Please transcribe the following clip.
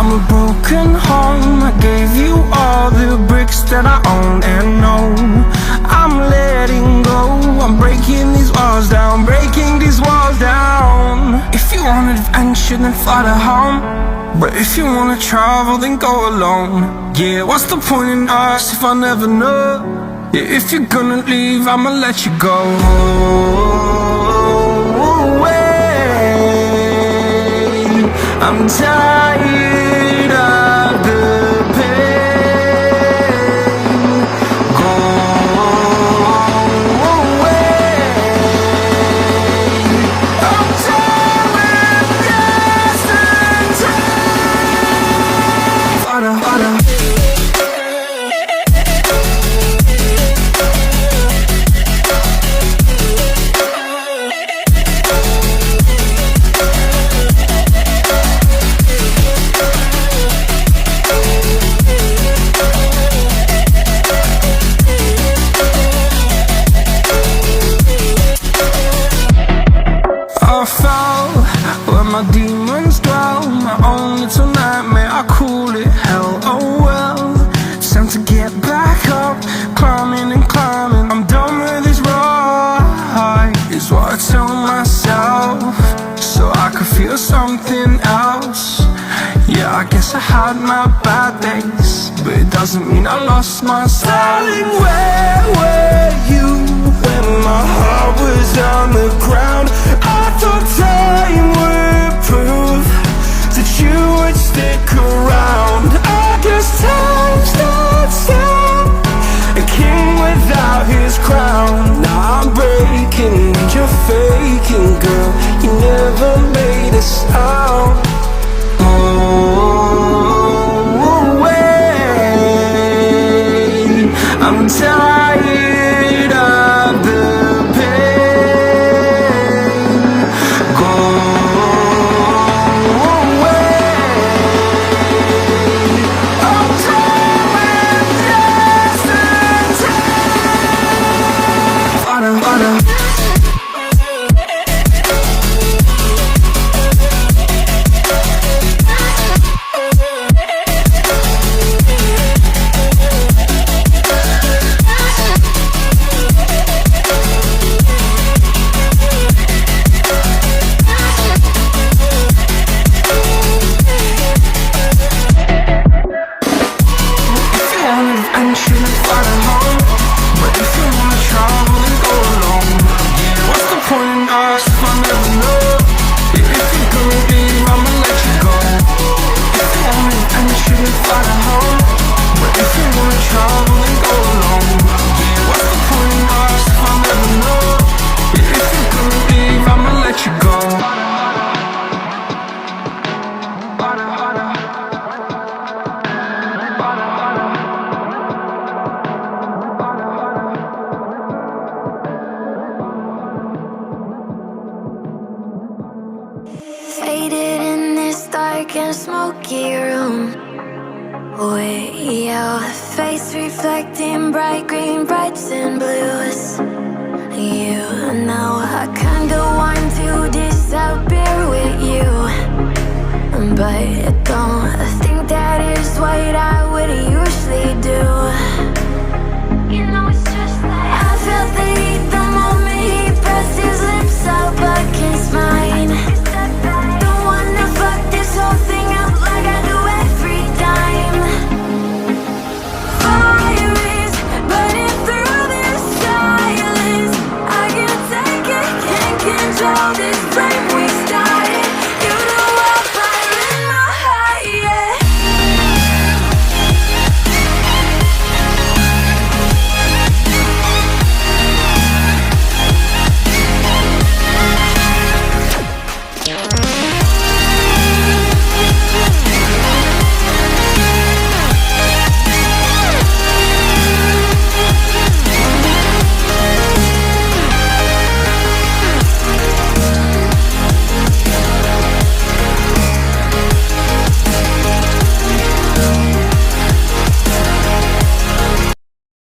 I'm a broken home. I gave you all the bricks that I own and know. I'm letting go. I'm breaking these walls down, breaking these walls down. If you want adventure, then fly to home. But if you wanna travel, then go alone. Yeah, what's the point in us if I never know? Yeah, if you're gonna leave, I'ma let you go. I'm tired of the pain. Go away. I'm tired with guessing time. Harder, harder. I fell where my demons dwell. My own little nightmare, I call it hell. Oh well, it's time to get back up. Climbing and climbing, I'm done with this ride, is what I tell myself, so I could feel something else. Yeah, I guess I had my bad days, but it doesn't mean I lost my style. Darling, where were you when my heart was on the ground? I thought time would prove that you would stick around. I guess time starts down, a king without his crown. Now I'm breaking and you're faking, girl. You never made a sound. Oh, wait, I'm tired of the pain. Go away. I'm tired with guessing time. Harder, harder. Faded in this dark and smoky room, with your face reflecting bright green, brights and blues. You know I kinda want to disappear with you, but I don't think that is what I would usually do.